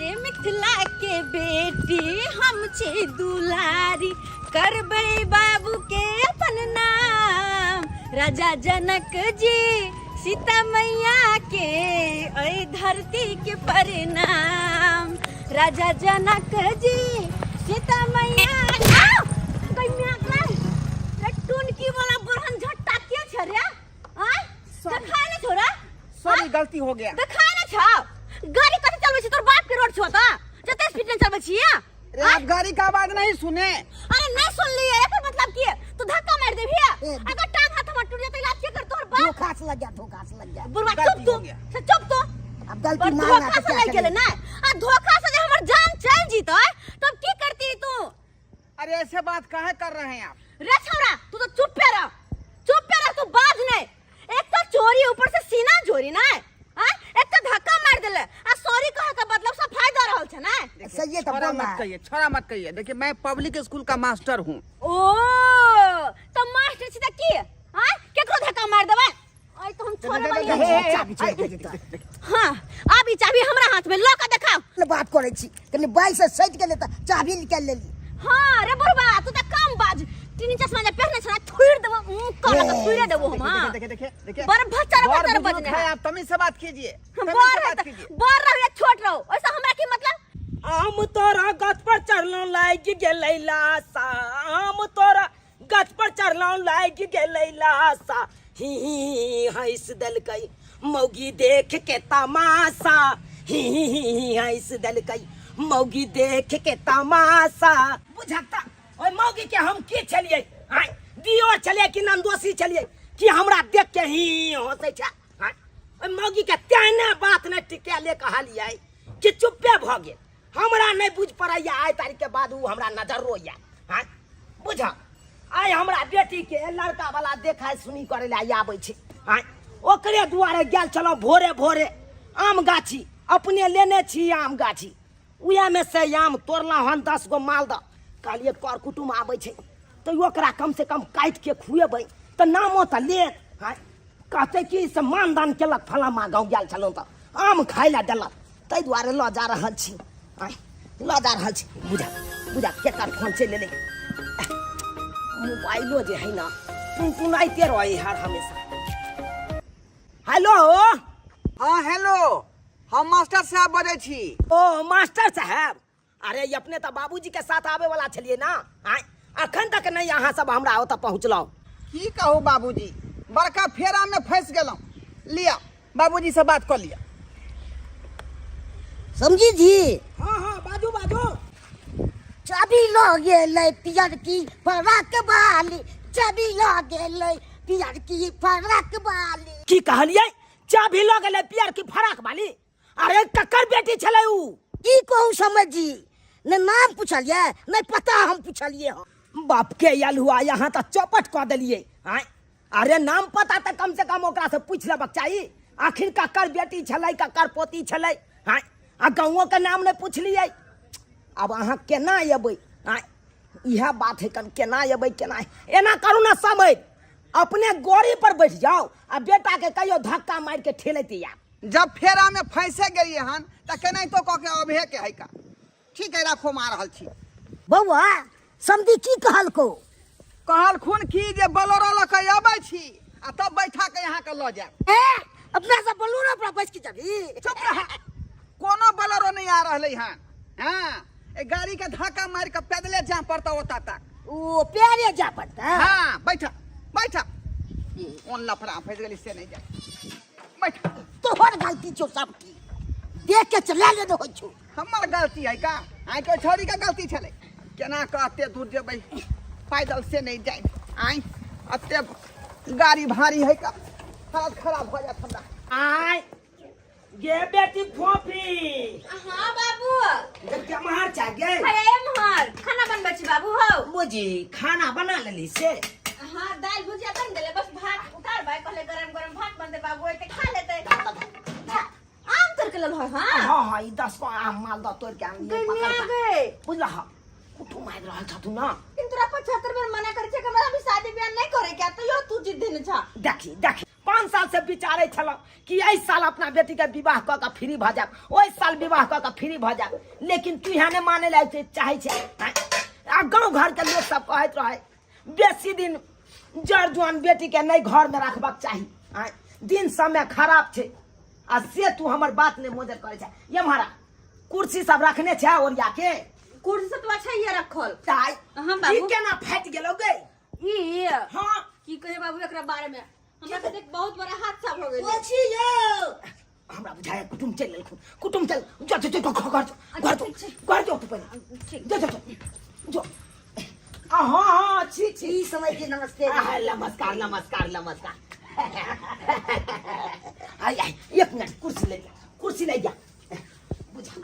रे मिथिला के बेटी हम छे दुलारी करबै बाबू के अपन नाम। राजा जनक जी सीता मैया के ऐ धरती के परिणाम। राजा जनक जी सीता मैया टुनकी वाला बुरहन झट्टा के छरे आय देखाय न छोरा सॉरी गलती हो गया। देखाय न छ गाड़ी कते चलबै छी तोर बाप के रोड छो त जते स्पीड में चलबै छी। अरे आप गाड़ी का आवाज नहीं सुने? अरे नहीं सुन लिए एकर मतलब की तू धक्का मार देबी अगर टांग हाथ में टूट जाते इलाज के कर तोर बाप धोखा से लग गया बुरबा चुप तू चुप तो अब गलती मान धोखा से लग गेले ना आ धोखा से जे हमर जान चल जीतै तब की करती तू? अरे ऐसे बात काहे कर रहे हैं आप? रे छौरा तू तो चुप पे रह तू बाज नहीं। एक तो चोरी ऊपर से सीना चोरी ना हां एक तो धक्का मार देले आ सॉरी कहे का मतलब सब फायदा रहल छ ना। सही है, छोड़ा मत कहिए। देखिए मैं पब्लिक स्कूल का मास्टर हूँ। ओ तो मास्टर छी त की हां केकरो धक्का मार देबे ओय तो हम छोड़े वाली हां अब ई चाबी हमरा हाथ में ल के देखाओ। बात करे छी कनी बाई से सट के लेता चाबी निकाल लेली। हां रे बुरबा तू त कम बाज तीन चश्मा जे पहने छ थुड़ देबो कहला त थुड़े देबो हम। देखिए बर भच्चर बजने आप तमीज से बात कीजिए। बर रहो या छोट रहो ऐसा हमरा की मतलब? आम तोरा गछ पर चढ़लो लाग गेलै लासा। आम तोरा गछ पर चढ़लो लाग गेलै लासा। ही हंस देलकै मौगी देख के तमाशा। ही हंस देलकै मौगी देख के तमाशा। बुझता ओए मौगी के हम की छलिए हां दियो छलिए कि नंदोसी छलिए कि हमरा देख के ही हंसै छ। हां ओए मौगी के तेने बात न टिके ले कहलिए कि चुप्पे भ गेल। हमरा नहीं बुझ पड़ैया आइ तारीख के बाद उ हमरा नजर रोया। हां बुझ आइ हमरा बेटी के लड़का वाला देखाय सुनी करे ले आबै छै। हां ओकरे दुआरे गेल चलो भोरे भोरे आम गाछी अपने लेने छी आम गाछी उया में से आम तोड़ला हन 10 गो मालदह कहलिए कर कुटुम आबै छै तो ओकरा कम से कम काट के खुएबै तो नामो त ले। हां कहते कि से मानदान केलक फलामा गाँव गेल छलहुँ तो आम खाय ला देलक ताहि दुआरे ल जा रहल छी। ल जा रहल छी बुझा केकर फोन से ले ले मोबाइलो जे है ना टुनटुनाइते रहे हर हमेशा। हेलो हाँ हेलो हम मास्टर साहब बजै छी। ओ मास्टर साहब अरे अपने तो बाबूजी के साथ आवे वाला छलिए ना अखन तक नहीं यहाँ सब हमरा ओतऽ पहुँचलहुँ। की कहू बाबूजी बड़का फेरा में फंस गेलहुँ। लिया बाबूजी से बात कर लिया। समझी जी हाँ बाजू चाबी ल गेलै पियर की फराक वाली। चाबी ल गेलै पियर की फराक वाली। की कहलिए चाबी ल गेलै पियर की फराक वाली? अरे ककर बेटी छलै उ? की कहू समझी न नाम पूछलिए न पता हम पूछलिए हम। बाप के आयल हुआ यहाँ तो चौपट कह दिलिए। अरे नाम पता तो कम से कम ओकरा से पूछ लेबक चाहिए आखिर ककर बेटी छलै ककर पोती छलै। आ गाँवों के नाम नहीं पूछलिए। अब अहाँ केना अबै यह बात है केना अबै केना एना करू ना समझ अपने गोड़ी पर बैठ जाओ आ बेटा के कहियो धक्का मार के ठेलते या। जब फेरा में फंसे गेलिए हन त केनाहि तो कह के अबहे के है का। ठीक है राखो मार रहल छी। बौआ समझी की कहलको? कहलखुन की जे बोलेरो ल के आबै छी आ तब बैठा के यहाँ के ल जाए। अपना सब बोलेरो पर बैठ के जाबी? चुप रह कोनो बोलेरो नहीं आ रहले हन। हां ए गाड़ी के धक्का मार के पैदले जा पड़ता होता तक। ओ प्यारे जा पड़ता। हां बैठा ओन लफड़ा फंस गेली से नहीं जाए। बैठा तोहर गलती छो सबकी देख के चला ले दो छो। हमर गलती है का? आइ के छोरी का गलती छले केना कहते दूर जेबै पैदल से नहीं जाए। आई अते गाड़ी भारी है का हालत खराब हो जात हमरा। आय ये बेटी फोफी हां बाबू क्या मार चा गे हाय मार खाना बनबै छी बाबू हो। मुझे खाना बना लेली से। हां दाल भुजिया बन गेले बस भात उतार भाई कहले गरम भात बन दे बाबू एते खा लेते। आम तोड़ के लल हां हाँ ई 10 को आम मालदह तोड़ के आम गनिया गए बुझला कुटु मार रहल छ तू ना किंतु 75 बेर मना करे छै कि हमरा अभी शादी ब्याह नहीं करे क्या तो यो तू जिद देने छ। देखी 5 साल से विचारे छलौ कि एहि साल अपना बेटी के विवाह क के फ्री भ जाब, ओहि साल विवाह क के फ्री भ जाब, लेकिन तू यहाँ ने माने ला चाहे छे। आ गाँव घर के लोग सब कहत रहे बेसी दिन जड़ जुआन बेटी के नहीं घर में रखबाक चाहिए, दिन समय खराब छे। आ से तू हमर बात ने मोजर करे छे। ये हमारा कुर्सी सब रखने छे ओरिया के, कुर्सी से तो अच्छा ये रखल ताई हम ई बाबू केना फट गेलो गे। ई हां की कहे बाबू एकरा बारे में हमरा से देख बहुत बड़ा हादसा हो गेल। पोछी यो हमरा बुझाया कुटुम चल गेल, कुटुम चल जो जो जो घर जो तू पहले ठीक जो जो जो हाँ छी छी ई समय के नमस्ते नमस्कार नमस्कार नमस्कार। आई आई 1 मिनट कुर्सी ले जा बुझा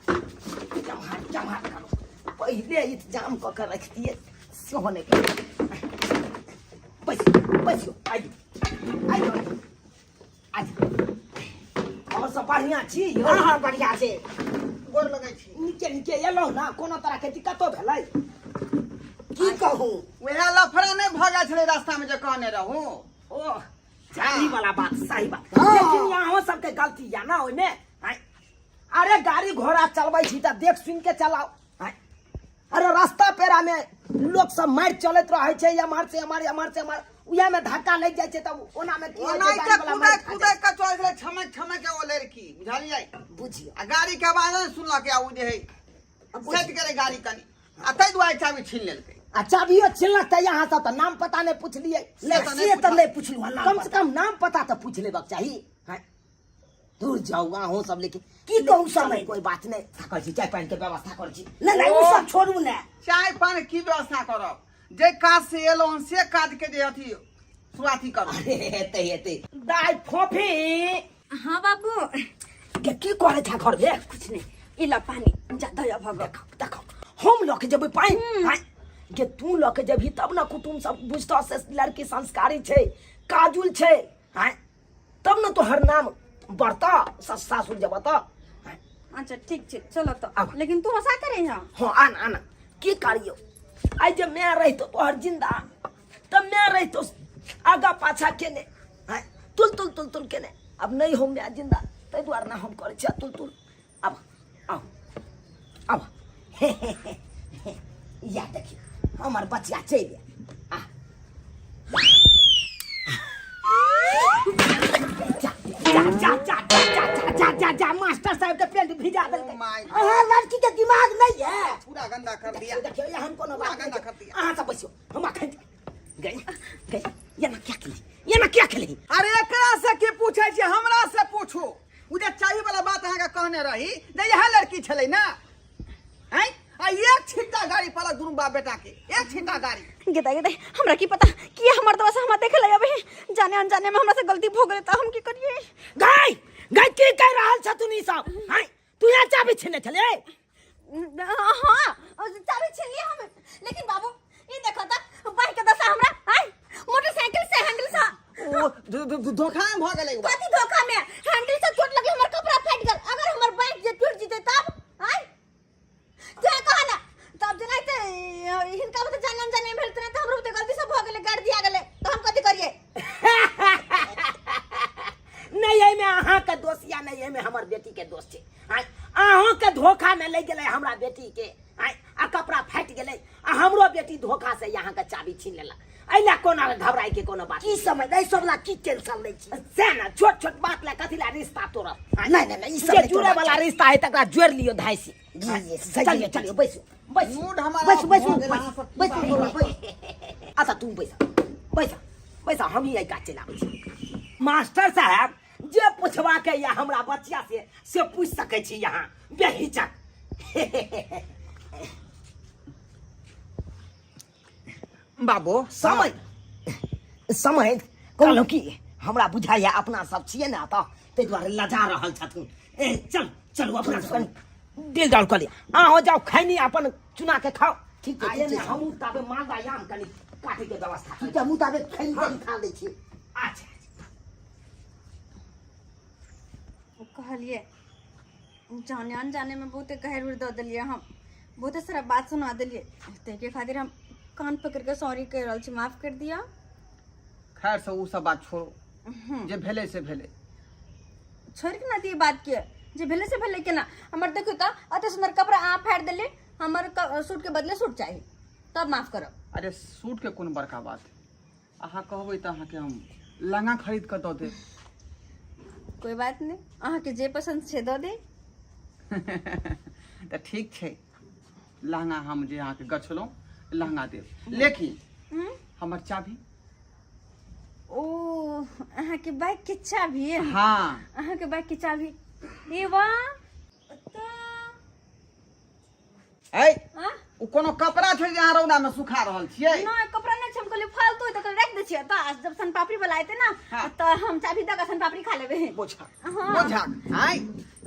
जमा करो पहले इंतजाम क के रख दिए सोने के। बस आई और सब बढ़िया छी। हां बढ़िया से गोर लगै छी। नीचे एलो ना कोनो तरह के दिक्कतो भेलै की कहूं वह लफड़ा नहीं भगा छले रास्ता में जो कहने रहूं। ओ सही वाला बात सही बात, हाँ। लेकिन यहाँ सबके गलती या ना ओने। अरे गाड़ी घोड़ा चलबै छी त देख सुन के चलाओ। अरे रास्ता पेरा में लोग सब मार चलत रहे छे, एमहर से एमहर उया में धक्का लग जाय छे तब ओना में की होय ओना छे, के गाड़ी वाला कूदे मार खा कूदे के चल गेले छमक के ओ लड़की बुझलियै। बुझियो। आ गाड़ी के आवाज नहीं सुनल के आउ जे है सेट करे गाड़ी कनी आ तै दुआरे चाबी छीन लेलकै। आ चाबियो छिलक त यहाँ सब त नाम पता नहीं पूछलिए, से तो नहीं से त पूछल। नहीं पूछलु, कम से कम नाम पता तो पूछ लेबक चाहिए। दूर जाओ हो सब, लेकिन की कहूं समय कोई बात नहीं कर छी, चाय पानी के व्यवस्था कर छी। नहीं वो सब छोड़ू ना। चाय पानी की व्यवस्था करब, जे काज से एलो से काज के जे अथी शुरुआती करू। हेते दाई फोफी हां बाबू के की करे था घर में कुछ नहीं इला पानी जा दया भगत देखो हम लोग के जब पाई के तू लोग के जब तब ना कुटुम सब बुझता से लड़की संस्कारी छे काजुल छे तब ना तो हर नाम बढ़ता सासुर जब त। अच्छा ठीक छै चलो तो अब। लेकिन तू हंसा करे हां हाँ आना की करियो आई जब मैं रही तो तोहर जिंदा तब मैं रही तो आगा पाछा केने तुल केने। अब नहीं हो मैं जिंदा तै द्वार ना हम करे छ तुल अब आओ अब या देखिए हमार बच्चा चल आ जा मास्टर साहब के पेंट भिजा ओ देलकै। माय हां लड़की के दिमाग नहीं है। पूरा गंदा कर दिया। देखियो ये हम कोनो बात गंदा कर दिया। अहाँ सब बसियो हम अखन गई ये ना क्या खेली अरे एकरा से की पूछे छी, हमरा से पूछू। उ जे चाय वाला बात अहाँ के कहने रही जे यह लड़की छलै ना हैं आ एक छिट्टा गाड़ी पलक दुनू बाप बेटा के एक छिट्टा गाड़ी। गेदा हमरा की पता कि हमर दवा से हम देखे ले अबे जाने अनजाने में हमरा से गलती भ गेले त हम की करिए। गाय की कह रहल छ तू नी सब हैं तू यहाँ चाबी छीने छले। हां चाबी छीन लिया हम, लेकिन बाबू ई देखो त बाइक के दशा हमरा हैं मोटरसाइकिल से हैंडल से ओ धोखा में भ गेलै। कथी धोखा में हैंडल से चोट लगे हमर कपड़ा फट गेल। अगर हमर बाइक जे टूट जिते तब हैं तू कहा ना तब जनाते हिनका तो जाने अनजाने में भेलते त हमरो तो गलती से भ गेले गाड़ दिया गेले तो हम कथी करिए। नहीं है में अहाँ के दोस्त या नहीं है में हमर बेटी के दोस्त छे। अहाँ के धोखा में ले गेले हमरा बेटी के आ कपड़ा फट गेले आ हमरो बेटी धोखा से यहाँ के चाबी छीन लेलक। अइला कोना घबराई के कोनो बात की समय नहीं सबला की टेंशन नहीं छी। से ना छोट बात ला कथी ला रिश्ता तोड़ नहीं ई सब जे जुड़े वाला रिश्ता है तकरा जोड़ लियो धाइसी। जी सही चलिए चलिए बैसो मूड हमारा अच्छा तुम बैसा हम ही का चलाबै छी। मास्टर साहब जे पूछवा के या हमरा बच्चा से पूछ सकै छी यहाँ बेहिचक। बाबू समय कहलहुँ कि हमरा बुझाइया अपना सब छियै ने तऽ ताहि दुआरे लजा रहल छथुन। चलू अपना सब दिल डाल कर लिया अहाँ जाओ खैनी अपन चुना के खाओ। ठीक है हम ताबे मांगा याम कनी काटे के व्यवस्था ठीक है मुताबिक खैनी खा लै छी। अच्छा कहलिए जाने अनजाने में बहुते गहर उड़ दे दिलिए हम बहुते सारा बात सुना दिलिए तेके खातिर हम कान पकड़ के सॉरी कह रहल छी माफ कर दिया। खैर से उ सब बात छोड़ो। जे भेले से भेले छोड़ के ना दी बात के जे भेले से भेले के ना हमर देखो तो अते सुंदर कपड़ा आ फाड़ देले हमर सूट के बदले सूट चाहिए तब माफ करब। अरे सूट के कोन बड़का बात अहाँ कहबै त अहाँ के हम लहंगा खरीद के दऽ देब। कोई बात नहीं अहाँ के जे पसंद छे दो दे। त ठीक छै लहंगा हम जे अहाँ के गछलहुँ लहंगा देब लेकिन हमर चाभी। ओ अहाँ के बाइक के चाभी हाँ अहाँ के बाइक के चाभी ए वाह ऐ हां उ कोनो कपड़ा छै जे अहाँ रौदा में सुखा रहल छियै। ना कपड़ा नहीं छै हम कहले फालतू है तो रख दे छियै त जब सन पापड़ी वाला आते ना हाँ। त हम चाभी दगा सन पापड़ी खा लेबे। बोझा हाँ। बोझा आई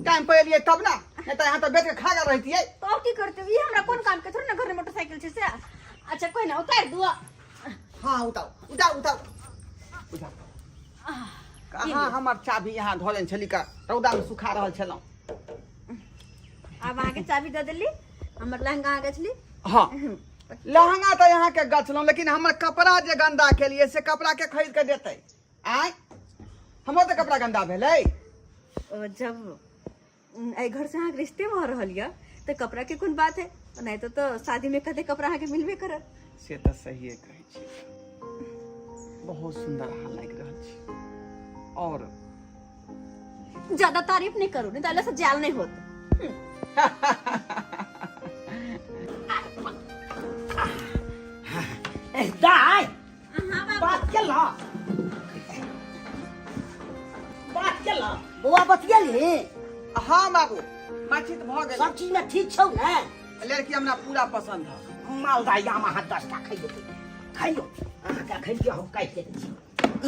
टाइम पे एलियै तब ना नहीं त यहाँ त बेच के खा गए रहतियै। तो की करते ये हमरा कौन काम के थोड़ी ना घर में मोटरसाइकिल छे से। अच्छा कोई ना उतार दो। हाँ उताओ उताओ उताओ उताओ कहाँ हमर चाभी यहाँ धोलन छली का रौदा में सुखा रहल छलहुँ। अब आगे चाबी दे देली हमर लहंगा आ गछली। हाँ लहंगा तो यहाँ के गछलहुँ लेकिन हमर कपड़ा जे गंदा केलिए से कपड़ा के खरीद के देते आय हमर तो कपड़ा गंदा भेलै। जब ए घर से अहाँ रिश्ते में रहल या तो कपड़ा के कौन बात है नहीं तो शादी में कदे कपड़ा अहाँ के मिलबे करत। से तो सही कहै छी बहुत सुंदर अहाँ लागि रहल छी और ज्यादा तारीफ नहीं करू नहीं तो से जाल नहीं होत। दाई हां बाबू बात के ला बात के ला बउआ बतियली हाँ बाबू माछित भ गेल सब चीज में ठीक छौ ने। लड़की हमरा पूरा पसंद है। मालदाई आम अहाँ 10 टा खाइयो अहाँ का खाइ के हम काट के दै छी।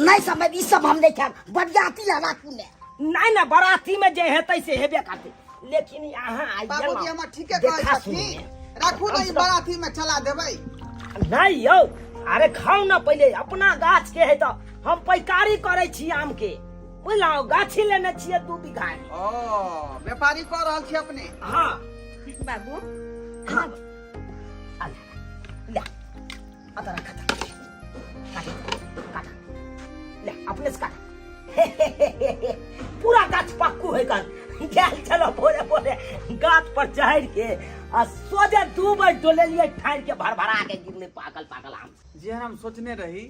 नहीं समझ ई सब हम नहीं खाब बरियाती ला राखू ने। नहीं ना बाराती में जे हेतै से हेबे करतै लेकिन यहाँ आई बाबूजी हमर ठीके कहै छथिन राखू न ई बाराती में चला देबै। नहीं यौ अरे खाओ ना पहले अपना गाछ के है तो हम पैकारी करे छी आम के बुझलौ गाछी लेने छिए 2 बीघा। ओ व्यापारी कह रहल छी अपने। हाँ बाबू हाँ ले अतरा खाता काटा ले अपने से काटा पूरा गाछ पक्कू है कर गैल चलो बोले बोले गाछ पर चढ़ के आ सोजे 2 बार डोले लिए ठाड़ के भरभरा के गिरले पागल पागल आम। जे हम सोचने रही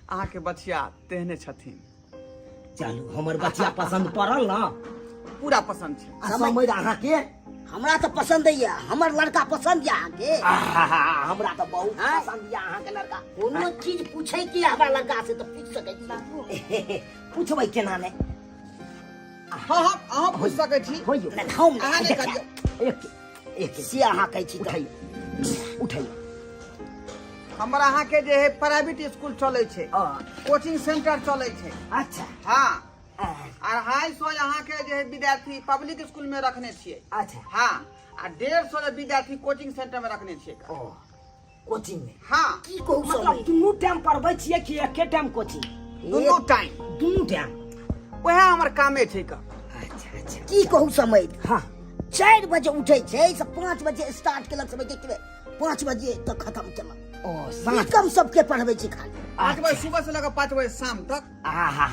अहाँ के बचिया तेहने छथिन। चलू हमर बच्चा पसंद पड़ल ना पूरा पसंद छै। आ समझ अहाँ के हमरा तो पसंद है हमर लड़का पसंद है आगे। हमरा तो बहुत पसंद है अहाँ के लड़का। कोनो चीज पूछे की हमरा लड़का से तो पूछ सके छी बाबू पूछबै केना ने हाँ हाँ अहाँ पूछ सकै छी। होइयो हम अहाँ नहि करियौ एक से अहाँ कहै छी उठाइयो हमर अहाँ के जे है प्राइवेट स्कूल चलै छै कोचिंग सेंटर चलै छै। अच्छा हाँ और 250 यहाँ के जे है विद्यार्थी पब्लिक स्कूल में रखने छियै। अच्छा हाँ आ 150 विद्यार्थी कोचिंग सेंटर में रखने छियै। कोचिंग में हाँ की कहू मतलब दुनू टाइम पढ़बै छियै कि एके टाइम कोचिंग दुनू टाइम दुनू टाइम वह हमर कामे छै का। अच्छा अच्छा की कहू समझ हाँ 4 बजे उठे छै से 5 बजे स्टार्ट केलक समझ के 5 बजे तक खत्म केलक। ओ कम सबके पढ़बै छी खाली 5 बजे सुबह से लेकर 5 बजे शाम तक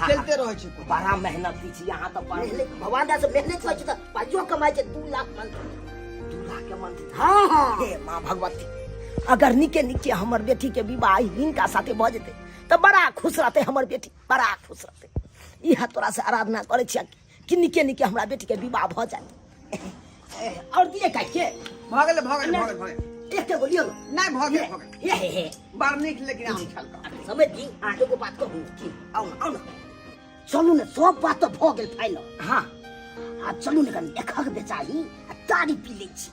खेलते रहे छी। बड़ा मेहनती छी यहाँ तो पढ़ ले भगवान से मेहनत होइ छै त पाइयो कमाइ छै 2 लाख मंथ। 2 लाख के मंथ। हाँ हाँ हे माँ भगवती अगर निके निके हमर बेटी के विवाह हिनका साथे भ जेते तो बड़ा खुश रहते हमर बेटी बड़ा खुश रहते। इहा तोरा से आराधना करे छिया कि निके निके हमरा बेटी के विवाह भ जाए। और दिए काट के भगले एक गो लियो नहीं भगले हे बड़ नीक लेकिन आम छलका समझ दी आगे को बात कहूँ कि आओ ना चलू ने सब बात तो भ गेल फाइनल। हाँ आ चलू ने कनी एकक बेचारी तारी पी लै छी।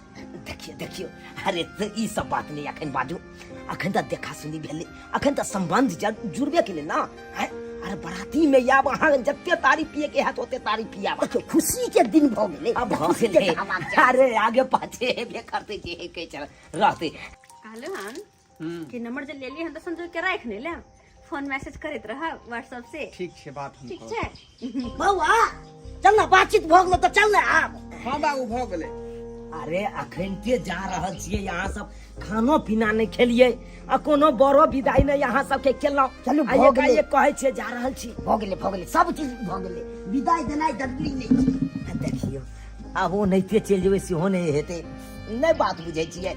देखियो अरे तो ई सब बात नहीं अखन बाजू अखन तो देखा सुनी भेले अखन तो संबंध जुड़बे केले ना। अरे बराती में या वहां जत्ते तारी पिए के हाथ होते तारी पिया देखियो खुशी के दिन भ गेले अब अरे आगे पाछे हेबे करते जे हे के चल रहते कहलो हन कि नंबर जे लेली हन त संजोग के राख ने ले फोन मैसेज करत रह व्हाट्सएप से। ठीक छै बात हम ठीक कहब। छै बउआ चल ना बातचीत भ गेलो त चल ना आब। हाँ बाबू भ गेलै अरे अखन के जा रहल छियै यहाँ सब खानो पीना नहीं खेलिए आ कोनो बड़ो विदाई नहीं यहाँ सब के केलौ। चलू, आ भऽ गेलै। ये कहै छियै जा रहल छी। भऽ गेलै सब चीज भऽ गेलै, विदाई देनाइ जरूरी नहि छै। आ देखियो अब वो नहीं पे चल जेबै सेहो नहीं हेतै, नहीं बात बुझै छियै।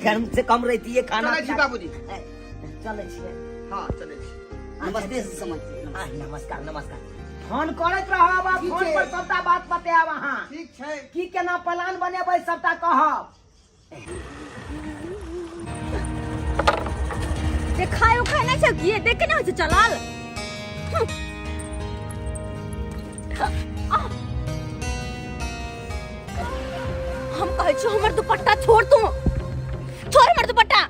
कम से कम रहितियै खाना चलै छी बाबूजी। चलै छियै। हाँ चले छी। नमस्ते समझ नमस्कार नमस्कार। फोन करैत रहब, ठीक फोन छै। पर सबटा बात बतायब अहाँ। ठीक छै। की केना प्लान बनेबै सबटा कहब। खाए खाए नहीं छै ये देख के नहीं होय छै चलल। हम कहै छी हमर दुपट्टा छोड़ तू, छोड़ हमर दुपट्टा।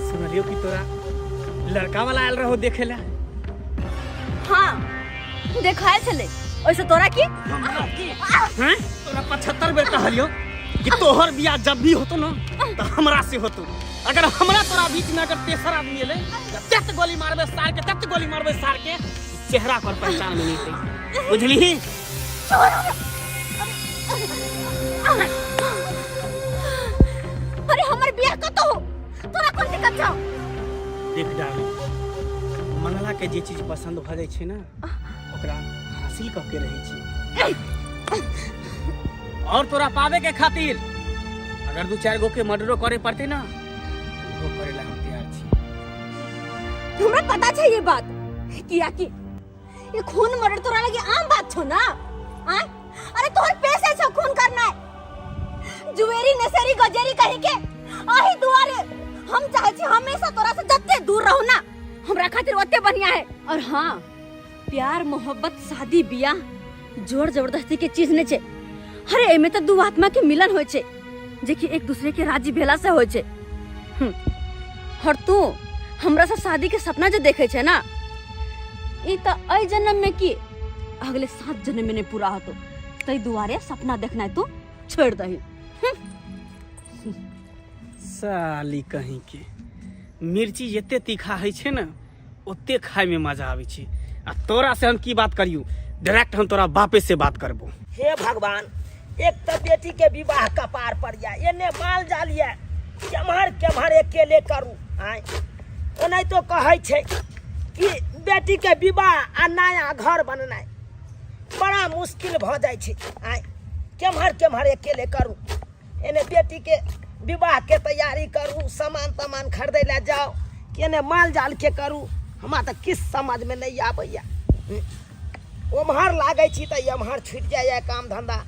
सुनलियो कि तोरा लड़का वाला आयल रहो देखे ला। हाँ देखाए चले ओइसे तोरा की हैं तोरा 75 बेर कहलियो कि तोहर बियाह जब भी होतो ना तो हमरा से होतो। अगर हमरा तोरा बीच में अगर तेसर आदमी एले तत गोली मारबे सार के, तत गोली मारबे सार के, चेहरा पर पहचान में नहीं बुझली। अरे हमर बियाह कतो तोरा कोन दिक्कत छौ। देख डार्लिंग, मंगला के जे चीज पसंद भ जाय छै ना ओकरा हासिल क के रही छी। और तोरा पावे के खातिर अगर 2-4 गो के मर्डरो करे पड़ते ना वो करे ला हम तैयार छी। हमरा पता छै ये बात किया कि ये खून मर्डर तोरा लगे आम बात छौ ना। आ? अरे तोहर पैसे छौ खून करना है। जुएरी नसेरी गजेरी कहि के आही दुआरे हम चाहे छी हमेशा तोरा से जत्ते दूर रहू ना हमरा खातिर ओते बढ़िया है। और हाँ प्यार मोहब्बत शादी बियाह जोर जबरदस्ती के चीज नहीं छे। अरे एमे तो दू आत्मा के मिलन होय छे जे कि एक दूसरे के राजी भेला से होय छे। और तू हमरा से शादी के सपना जो देखे छे ना ई तो अई जन्म में की अगले 7 जन्म में नहीं पूरा होतो। तई दुआरे सपना देखना तू छोड़ दही। साली कहीं के मिर्ची जते तीखा है छे ना ओते खाए में मजा आवे छे। आ तोरा से हम की बात करियो, डायरेक्ट हम तोरा बापे से बात करबो। हे भगवान, एक तो बेटी के विवाह कपार पड़ जाए, एने माल जाल ये केम्हर केम्हर अकेले करू। आय ओनाहि तो कहै छै कि बेटी के विवाह आ नया घर बननाइ बड़ा मुश्किल भ जाय छै। आय केम्हर केम्हर अकेले करू, एने बेटी के विवाह के तैयारी करू, सामान तामान खरीदै ले जाओ, केने माल जाल के करू, हमरा तो किस समझ में नहीं आबैया। ओम्हर लागै छी तो एम्हर छूट जाइए काम धंधा,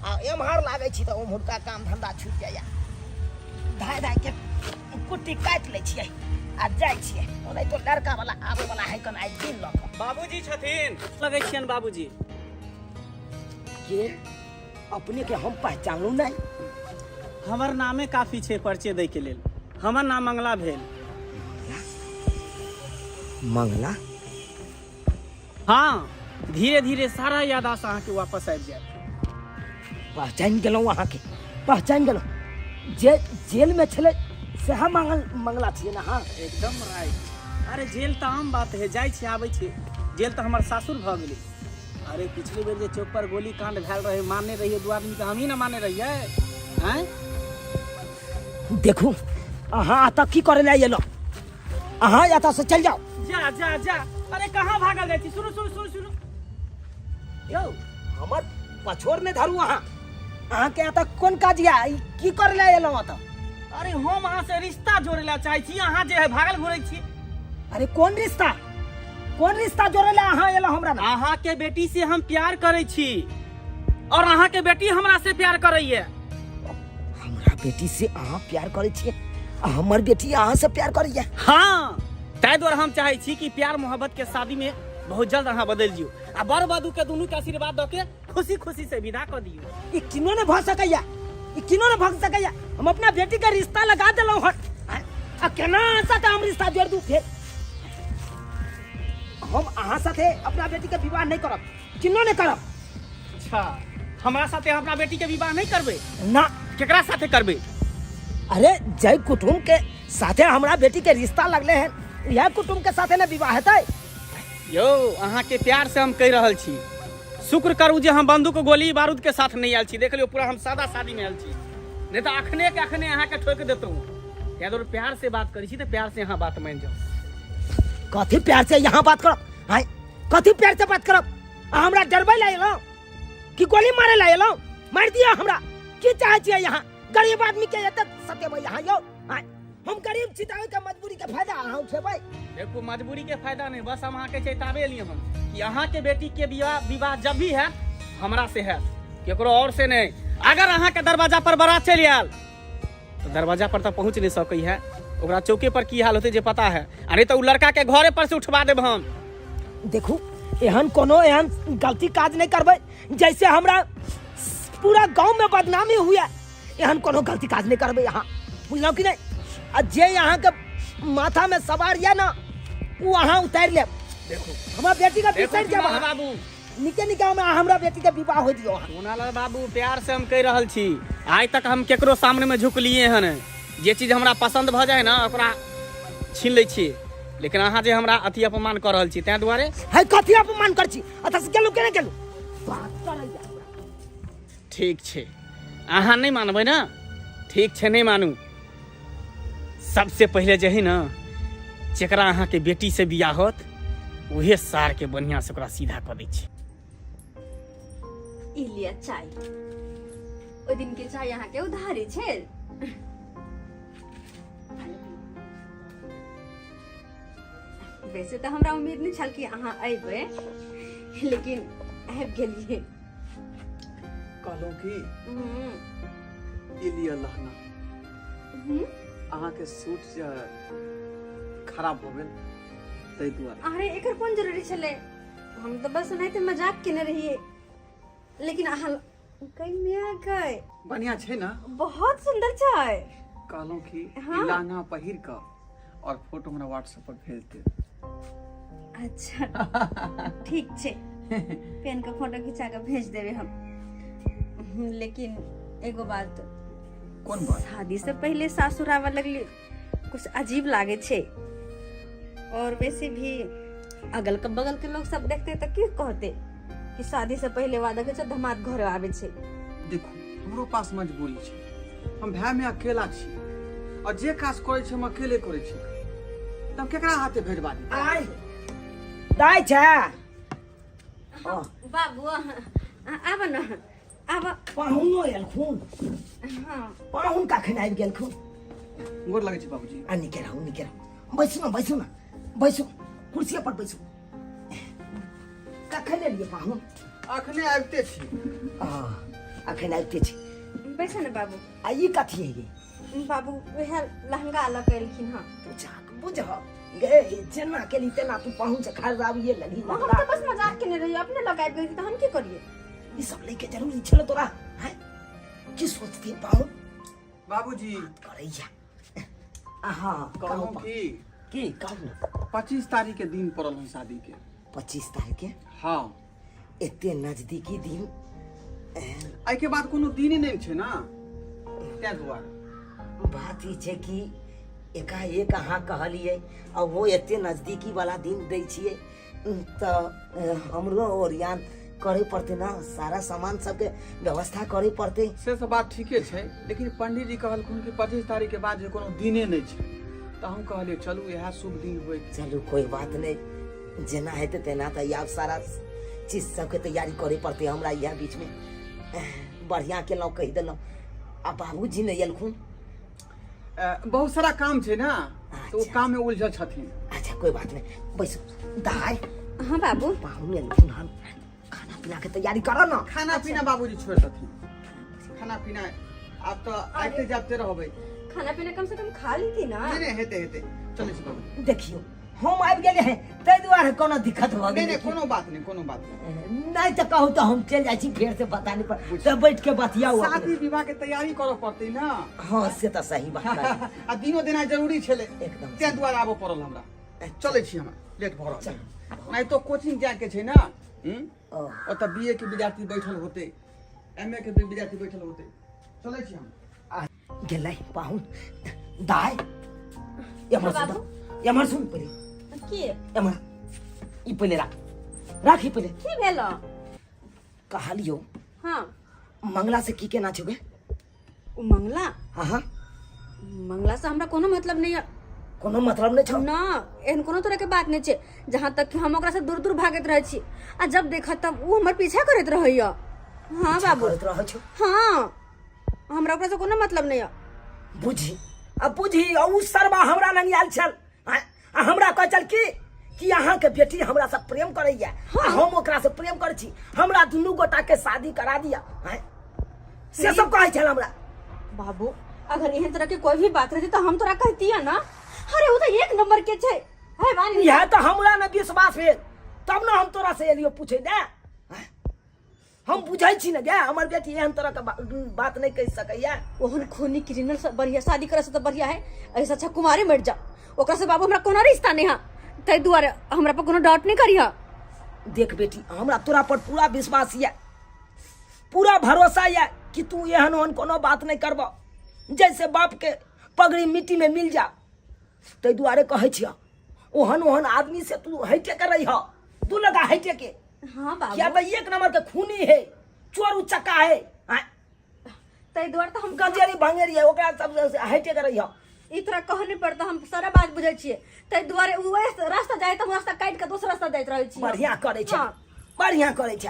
आ एम्हर लागै छी तो ओम्हरका काम धंधा छूट जाइए। धाय धाय के कुट्टी काटि लै छियै आ जाइ छियै। ओनाहि तो लड़का वाला आबै वाला है कन आइ दिन लऽ कऽ। बाबूजी छथिन लगै छियन बाबूजी। के अपने के हम पहचानू नहीं। हमर नामे काफी छे परिचय दै के लेल। हमर नाम मंगला भेल। मंगला? हाँ धीरे धीरे सारा याददाश्त अहाँ के वापस आबि जायत। पहचान गेलहुँ अहाँ के, पहचान गेलहुँ। जे जेल में छलै से हम मंगला छियै ना। हाँ एकदम राइट। अरे जेल तो आम बात है, जाय छे आबै छे। जेल तो हमर सासुर भ गेलै। अरे पिछले बेर जे चौक पर गोली कांड भेल रहे, मारने रहिए 2 आदमी के, हम ही ना मारने रहिए। हैं देखू अहाँ एतऽ की करे ले एलहुँ, अहाँ एतऽ से चल जाओ। जा जा जा। अरे कहाँ भागल जाइ छी? सुनु सुनु सुनु सुनु। यौ हमर पछोड़ नहीं धरू। अहाँ के एतऽ कोन काज या, की करे ले एलहुँ एतऽ? अरे हम अहाँ से रिश्ता जोड़े ला चाहे छी, अहाँ जे है भागल घुरै छी। अरे कोन रिश्ता, कोन रिश्ता जोड़े ले अहाँ एलहुँ हमरा ना? अहाँ के बेटी से हम प्यार करे छी और अहाँ के बेटी हमरा से प्यार करैये। हमरा बेटी से अहाँ प्यार करे छियै आ हमर बेटी अहाँ से प्यार करैया? हाँ ताहि दुआरे हम चाहे छी कि प्यार मोहब्बत के शादी में बहुत जल्द अहाँ बदल जियो आ बर वधू के दुनू के आशीर्वाद दऽ के खुशी खुशी से विदा कर दियो। ई किनो ने भऽ सकैया, ई किनो ने भऽ सकैया। हम अपना बेटी के रिश्ता लगा देलहुँ हन आ केना अहाँ साथे हम रिश्ता जोड़ दू? फेर हम अहाँ साथे अपना बेटी के विवाह नहीं करब, किनो नहीं करब। अच्छा हमरा साथे अपना बेटी के विवाह नहीं करबे ना। केकरा साथे करबे? अरे जय कुटुम के साथे हमरा बेटी के रिश्ता लगले हैं, यह कुटुम के साथे ना विवाह हेतै। यो अहाँ के प्यार से हम कह रहल छी शुक्र करू जे हम बंदूक गोली बारूद के साथ नहीं आयल छी। देख लियो पूरा हम सादा शादी में आयल छी, नहीं तो अखने के अखने अहाँ के ठोक देतौ। क्या तो प्यार से बात करी छी तो प्यार से यहाँ बात मान जाओ। कथी प्यार से यहाँ बात करब? हाय कथी प्यार से बात करब? हमरा डरबै लागलो कि गोली मारे लागलो? मार दिया हमरा। की चाहे छियै यहाँ? गरीब आदमी के एते सतेबै यहाँ यौ? हाय हम गरीब छी त मजबूरी के फायदा अहाँ उठेबै। देखो मजबूरी के फायदा नहीं, बस हम अहाँ के चेतावे लिए हम कि अहाँ के बेटी के विवाह जब भी है हमरा से है, केकरो और से नहीं। अगर अहाँ के दरवाजा पर बारात चलि आयल तो दरवाजा पर तो पहुँच नहीं सकै है, ओकरा चौके पर की हाल होते जे पता है। अरे तो उ लड़का के घरे पर से उठवा देब हम। देखू एहन कोनो एहन गलती काज नहीं करबै जैसे हमरा पूरा गांव में बदनामी हुआ। एहन कोनो गलती काज नहीं करबै यहाँ, बुझलौ कि नहीं? आ जे यहाँ के माथा में सवार या ना वो अहाँ उतार ले। देखो हमरा बेटी का बिसर जा बाबू, निके निके में हमरा बेटी के विवाह हो दियो। सोनालाल बाबू प्यार से हम कह रहल छी, आज तक हम केकरो सामने में झुकलिए हन। जे चीज हमरा पसंद भ जाए ना ओकरा छीन लै छी, लेकिन अहाँ जे हमरा अति अपमान कर रहल छी तै दुआरे। है कथी अपमान कर छी? अत से गेलु केने गेलु? बात करैया। ठीक छे, अहाँ नहीं मानबै ना? ठीक छे, नहीं मानू। सबसे पहले जे है ना जेकरा अहाँ के बेटी से बियाह होत उहे सार के बढ़िया से ओकरा सीधा कर दै छी। ई लिया चाय। ओ दिन के चाय यहाँ के उधारी छे। वैसे तो हमरा उम्मीद नहीं छल कि अहाँ अयबै, लेकिन आबि गेलिए। कहलहुँ कि ई लिअ लहना, अहाँके सूट जे खराब हो गेल ताहि दुआरे। अरे एकर कोन जरूरी छले? हम तो बस ओनाहिते मजाक केने रहिए, लेकिन अहाँ कई में आ गए। बढ़िया छे ना? बहुत सुंदर चाय। कहलहुँ कि हाँ। ई लहंगा पहिर कऽ और फोटो हमरा व्हाट्सएप पर भेज दे। अच्छा ठीक छे, पेन का फोटो खिंचा के भेज देवे हम। लेकिन एगो बात, कोन बात? शादी से पहले सासुर आवा लगली कुछ अजीब लागे छे। और वैसे भी अगल के बगल के लोग सब देखते तो की कहते कि शादी से पहले वादा के धमाद घर आवे छे। देखो हमरो पास मजबूरी छै, हम भाई में अकेला छी और जे काज करे छी हम अकेले करे छी, तब केकरा हाथे भेजबा दी? आय दाई छा बाबू आब न आब। पाहुनो एलखुन। हाँ पाहुन काखन आबि गेलखुन। गोर लगै छै बाबूजी। आ निके रहू निके रहू। बैसू ना बैसू कुर्सी पर बैसू। कखन एलिए पाहुन? अखने आबिते छी। अखन आबिते छी। बैठो न बाबू। आ ई कथी है ये? बाबू वह लहंगा अलग कैलखिन। हाँ बुझ गे जेना केली तेना तू पाहुन से खराबिए लगी। हम तो बस मजाक केने रही, अपने लगाए गई तो हम की करिए? ये सब लेके जरूरी छलो तोरा? हैं की सोचती पाहुन? बाबूजी करैया आहा कहलहुँ की कहू 25 तारीख के दिन पड़ल है शादी के। 25 तारीख के? हाँ एते नजदीकी दिन आई के बाद कोनो दिन नहीं छै ना, तै दुआरे। बात ई छै कि एकाएक अहाँ कहलिए और वो एते नजदीकी वाला दिन दै छिए तो हमरो ओरियान करे पड़ते ना, सारा सामान सबके व्यवस्था करे पड़ते। से सब बात ठीके छै, लेकिन पंडित जी कहलखुन कि 25 तारीख के बाद जे कोनो दिने नहीं छै, तो हम कहलिए चलू यह शुभ दिन होय। चलू कोई बात नहीं, जेना हेते तेना तो यार सारा चीज सबके तैयारी करे पड़ते हमरा। यह बीच में बढ़िया केलौं कह देलौं। आ बाबूजी ने एलखुन? बहुत सारा काम छै ना, तो वो अच्छा। काम में उलझल छथिन। अच्छा कोई बात नहीं, बैसो। दाई हाँ बाबू। पाहुन एलखुन, हम खाना पीना के तैयारी करो ना। खाना पीना बाबूजी छोड़ देथिन। खाना पीना आप तो आते जाते रहबै। खाना पीना कम से कम खा ली थी ना। नहीं हेते चले छी बाबू। देखियो हम आबि गेले हैं तै दुआरे कोनो दिक्कत भ नहीं गेलै। कोनो बात नहीं। नहीं तो कहू तो हम चल जाइ छी फेर से पता नहीं पर तो बैठ के बतियाओ। शादी विवाह के तैयारी करऽ पड़तै ना। हाँ से तो सही बात है। आ दिनो देना जरूरी छले, एकदम तै दुआरे आबऽ पड़ल हमरा। चले छी हम, लेट भ रहल छै। नहीं तो कोचिंग जाए के छै ना, ओतऽ बीए के विद्यार्थी बैठल होते, एमए के विद्यार्थी बैठल होते। चले छी हम। गेलै पाहुन। दाई एमर सुन, एमर सुन पहिले। की एमर ई पहिले राख ई पहिले। की भेलो? कहलियो हाँ मंगला से की केना छुगे? उ मंगला हाँ हाँ मंगला से हमरा कोनो मतलब नहीं है कोनो मतलब नहीं छौ? ना एहन कोनो तरह के बात नहीं छे। जहाँ तक कि हम ओकरा से दूर दूर भागत रहे छी आ जब देखा तब वो हमर पीछा करत रहैया। हाँ बाबू करत रहै छौ? हाँ हमरा ओकरा से कोनो मतलब नहीं है। बुझी अब बुझी उ सरबा हमरा लग आयल छल आ हमरा कह चल कि अहाँ के बेटी हमरा से प्रेम करैया आ हम ओकरा से प्रेम करै छी, हमरा दुनू गोटा के शादी करा दिया से सब कहै छल हमरा। बाबू अगर एहन तरह के कोई भी बात रहती तो हम तोरा कहती है ना। अरे वो तो एक नंबर के छे है बानी। यह तो हमरा न विश्वास भेल तब न हम तोरा से एलियो पूछे दे। हम बुझै छी न गे हमर बेटी एहन तरह के बात नहीं कह सकैया। ओहन खूनी क्रिमिनल से बढ़िया शादी करे से तो बढ़िया है ऐसा अच्छा कुमारी मर जा। ओकरा से बाबू हमरा कोनो रिश्ता नहीं है तै दुआरे हमरा पर कोनो डाउट नहीं करिया। देख बेटी हमरा तोरा पर पूरा विश्वास है, पूरा भरोसा है कि तू एहन ओहन कोनो बात नहीं करबो। जैसे बाप के पगड़ी मिट्टी में मिल जा तै दुआरे कहै छिया ओहन ओहन आदमी से तू हटे के रही हो। तू लगा हटे के हाँ बाबू क्या भाई एक नंबर के खूनी है, चोर उचक्का है तै दुआरे तो हम गंजेरी भंगेरी है, ओकरा सब से हटे के रही हो। ई तरह कह नहीं पड़ता हम सारा बात बुझे छिए तै दुआरे उ रास्ता जाए त रास्ता काट के दूसरा रास्ता जाइत रहै छी। बढ़िया करे छ हाँ। बढ़िया करे छ।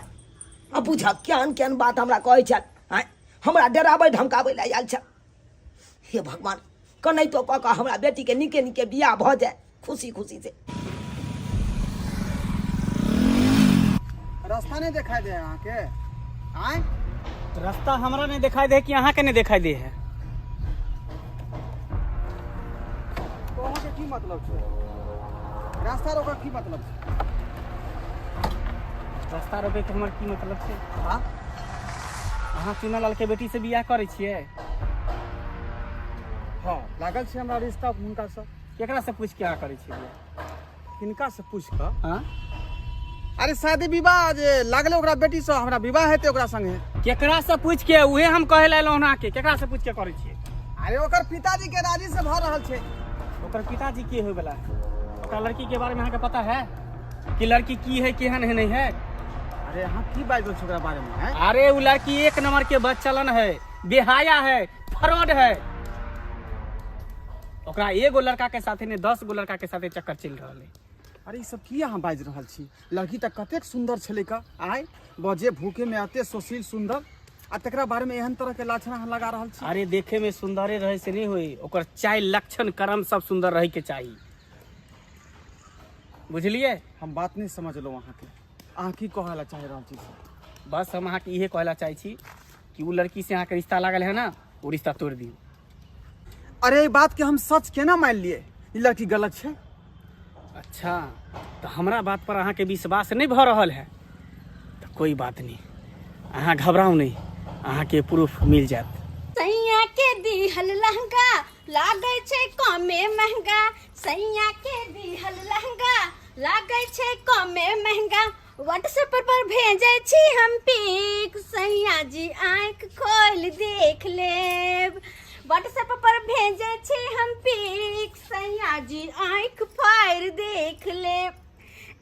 अब बुझ केहन केहन बात हमरा कहै छ हमरा डराबै धमकाबै ला आयल छ। हे भगवान कनै तो कह हमरा बेटी के निके निके बियाह भ जाए खुशी खुशी से। रास्ता नहीं दिखाई दे यहाँ के आए? रास्ता हमरा नहीं दिखाई दे कि अहाँ के नहीं दिखाई दे है? तो वहाँ के की मतलब छे? रास्ता रोका की मतलब छे? रास्ता रोके के हमर की मतलब छै? हाँ अहाँ चुनालाल के बेटी से बियाह करे छियै? हाँ लागल छे हमरा रिश्ता हुनका से। केकरा से पूछ के अहाँ करे छियै बियाह? किनका से पूछ कर? हाँ अरे शादी विवाह जे लागले ओकरा बेटी से हमरा विवाह हेते ओकरा संगे। केकरा से पूछ के उहे हम कहे ला एलहुं अहाँ के केकरा से पूछ के करे छियै? अरे ओकर पिताजी के राजी से भ रहल छे। ओकर पिताजी के होय वाला है? ओकरा लड़की के बारे में अहाँ के पता है कि लड़की की है केहन है नहीं है? अरे हाँ की बात छे ओकरा बारे में है? अरे वो लड़की एक नंबर के बदचलन है, बेहाया है, फ्रॉड है। ओकरा एगो लड़का के साथे ने 10 गो लड़का के साथे चक्कर चल रहा है। अरे ई सब की अहाँ बाज रहल छी? लड़की त कतेक सुंदर छले का आय बजे भूखे में आते सुशील सुंदर आ तकरा बारे में एहन तरह के लाछना अहाँ लगा रहल छी। अरे देखे में सुंदरे रहे से नहीं होई, ओकर चाय लक्षण कर्म सब सुंदर रहे के चाहिए। बुझलिए? हम बात नहीं समझलो अहाँ के। अहाँ की कहला चाह रहल छी? बस हम अहाँ के इहे कहला चाहे छी कि वो लड़की से अहाँ के रिश्ता लागल है ना, वो रिश्ता तोड़ दियो। अरे ई बात के हम सच केना मान लिए? ई लड़की गलत छे? अच्छा तो हमरा बात पर अहाँ के विश्वास नहीं भ रहल है तो कोई बात नहीं, अहाँ घबराओ नहीं, अहाँ के प्रूफ मिल जात। सैया के दिहल लहंगा लागे छे कमे महंगा। सैया के दिहल लहंगा लागे छे कमे महंगा। व्हाट्सएप पर भेजे छी हम पिक सैया जी आंख खोल देख लेब। व्हाट्सएप पर भेजे छी हम पिक सैया जी आंख फाड़ देख लेब।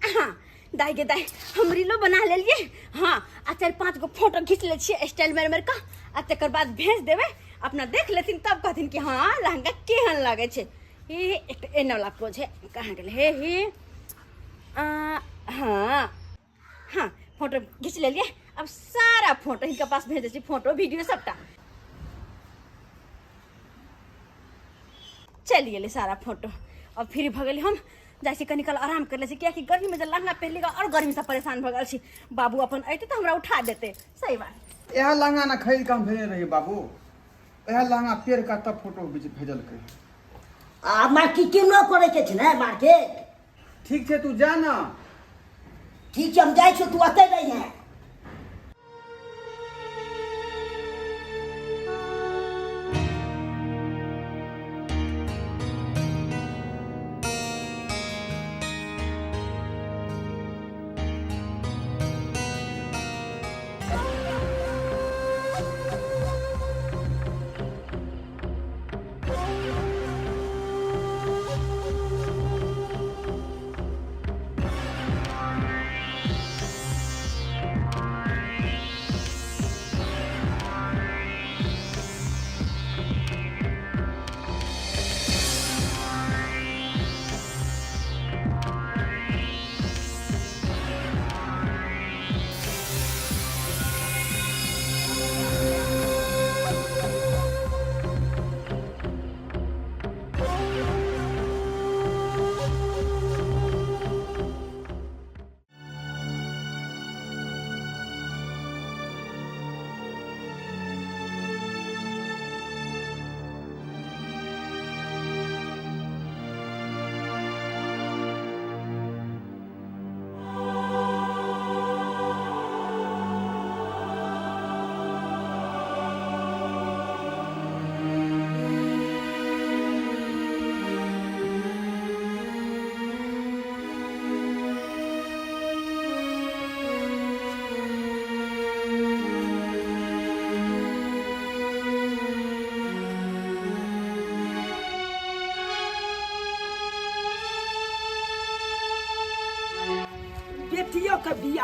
हाँ दाई गे दाई हम रीलो बना लेलिए। हाँ आ 4-5 गो फोटो खींच ले छिए स्टाइल मेर का आ तकर बाद भेज देवे अपना देख लेथिन तब कहथिन कि हाँ लहंगा केहन लागे छे। हे एक एना वाला पोज है कहाँ गेल हे हाँ हाँ फोटो खींच लेलिए। अब सारा फोटो इनका पास भेज दे छी, फोटो वीडियो सबटा चल गेले सारा फोटो। अब फिर भगल हम जैसे कनी कल आराम कर ले छी क्या कि गर्मी में जब लहंगा पहलेगा और गर्मी से परेशान भगल छी। बाबू अपन अते तो हमरा उठा देते। सही बात यह लहंगा ना खरीद के हम भेजे रही बाबू। यह लहंगा पेड़ का तब फोटो भेजल के। आ मार्केटिंग न करे के छै ने मार्केट। ठीक छे तू जा ना। ठीक छै हम जाइ छी, तू अते रही है।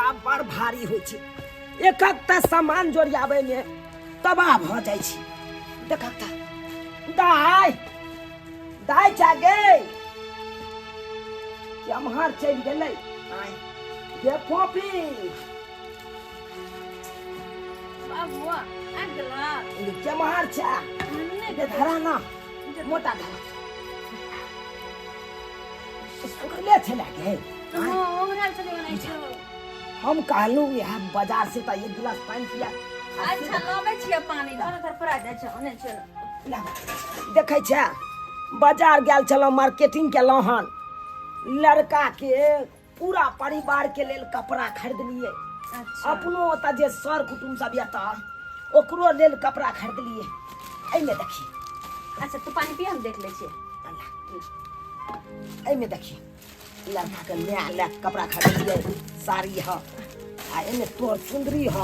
कपड़ा बड़ भारी होइ छै, एक एकटा सामान जोड़ियाबै में तबाह भ जाइ छी। देखक त दाय दाय जागे केम्हर चलि गेलै। आय गे पोपी बाबू आ गेला केम्हर छै? ये धरा ना मोटा धरा ले चला गे। ओंगरा चले नहीं छो। हम कहलू यह बाजार से त एक गिलास पानी पिया। अच्छा लबै छियै पानी घर घर पर आ जाइ छै ओने छै। देखै छै बाजार गेल छलौ मार्केटिंग केलौ हन, लड़का के पूरा परिवार के लेल कपड़ा खरीदलिए। अच्छा अपनो ओता जे सर कुटुम सब या त ओकरो लेल कपड़ा खरीदलिए। एमे देखी अच्छा तू पानी पी हम देख ले छियै। एमे देखी लड़का के नया नया कपड़ा खरीदलिए, साड़ी ह आ एमे तोर चुंदरी ह।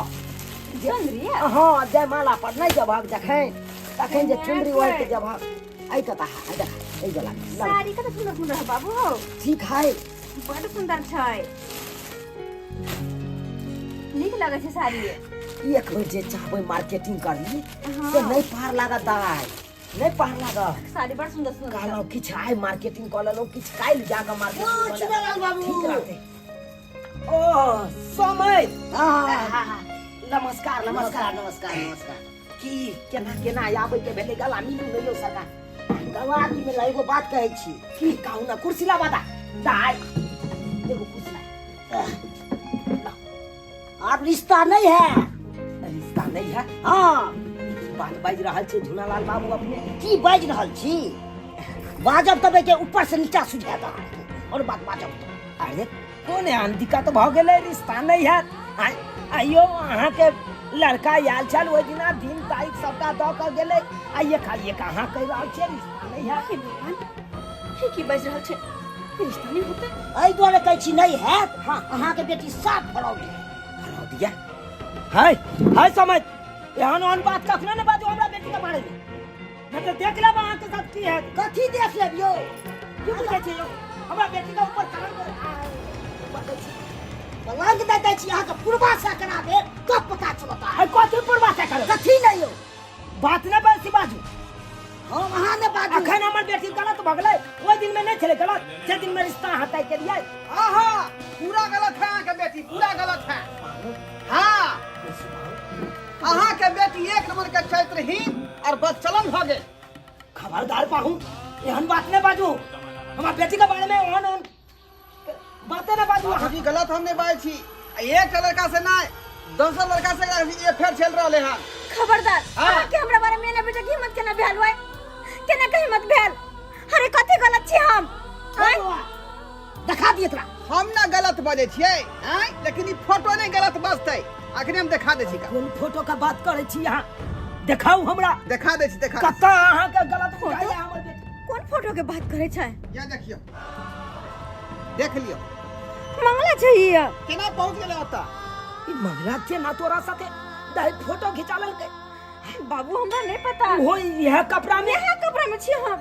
चुंदरी है? हाँ जयमाला पर नहीं जबहक जखन तखन जे चुंदरी ओढ़ के जबहक आई त आई देख ei गला साड़ी कते सुंदर सुंदर है बाबू हो। ठीक है। बड़ सुंदर छै, नीक लगे छै साड़ी। एक बेर जे चाहबै मार्केटिंग करी हाँ। से नहीं पार लागत दाय, नहीं पार लागत। साड़ी बड़ सुंदर सुंदर छै। कहलौ किछ आइ मार्केटिंग क लेलौ, किछ काल्हि जाके मार्केटिंग क लेलौ, ठीक रहतै। ओ समय नमस्कार नमस्कार नमस्कार नमस्कार। की केना केना आबै के भेलै गला मिलू नै यौ सरकार। गवाही में एगो बात कहै छी। की कहू ना कुर्सी ला बादा दाय एगो कुर्सी ला। आप रिश्ता नहीं है। रिश्ता नहीं है? हाँ बात बाज रहल छै झूलालाल बाबू अपने। की बाजि रहल छी? बाजब तबे के ऊपर से नीचा सुझाता और बात बाजब। अरे कोन एहन दिक्कत भ गेलै रिश्ता नहीं है? आइयो अहाँ के लड़का आयल छल ओहि दिना दिन तारीख सबटा द के गेलै, आइए खाइए कहाँ कहि रहल छै रिश्ता नहीं है? हे भगवान हे की बाज रहल छै? रिश्ता नहीं होते? एहि दुआरे कहै छी नहीं है। हाँ अहाँ के बेटी साफ फरौट है। दिया है समझ एहन ओहन बात कखनो ने बाजू हमरा बेटी के बारे में, नहीं तो देख लेब अहाँ के साथ की है। कथी देख लेबियो? की बुझै छै यौ हमरा बेटी के ऊपर कलंक दे दै छी अहाँ के पूर्वाशा कराबे कब पता चलता है? है कथी पूर्वाशा करे? कथी नहीं हो बात ने बेसी बाजू। हम अहाँ ने बाजू। अखन हमर बेटी गलत भ गेलै, ओइ दिन में नहीं छलै गलत, जे दिन में रिश्ता अहाँ तय केलियै। आहा पूरा गलत है अहाँ के बेटी, पूरा गलत है। हाँ अहाँ के बेटी एक नंबर के चरित्रहीन और बदचलन भ गेल। खबरदार पाहू एहन बात ने बाजू, हमरा बेटी के बारे में ओहन ओहन बातें ने बाजू। बाबूजी गलत हम नहीं बाजै छी। एक लड़का से ना 10 लड़का से ये फेर चल रहले हैं। खबरदार हाँ। अहाँ के हमरा बारे में ना बेटा की हिम्मत केना भेल होय? केना के हिम्मत भेल? अरे कथी गलत छी हम? दिखा दिए तोरा। हम ना गलत बाजै छियै हैं, लेकिन ई फोटो नहीं गलत बजतै। अखने हम दिखा दै छी का। कोन फोटो का बात करे छी अहाँ? देखाऊ हमरा दिखा दै छी, दिखा दै छी। कतऽ अहाँ के गलत फोटो हमर बेटी। कोन फोटो के बात करे छै? ये देखियो, देख लियो मंगला छै ये। केना पहुंच गेलै ओतऽ। ई महिला के ना तोरा साथे दाई फोटो खिचा लेलकै। बाबू हमरा नहीं पता। हो यह कपड़ा में यह कपड़ा में छी हम।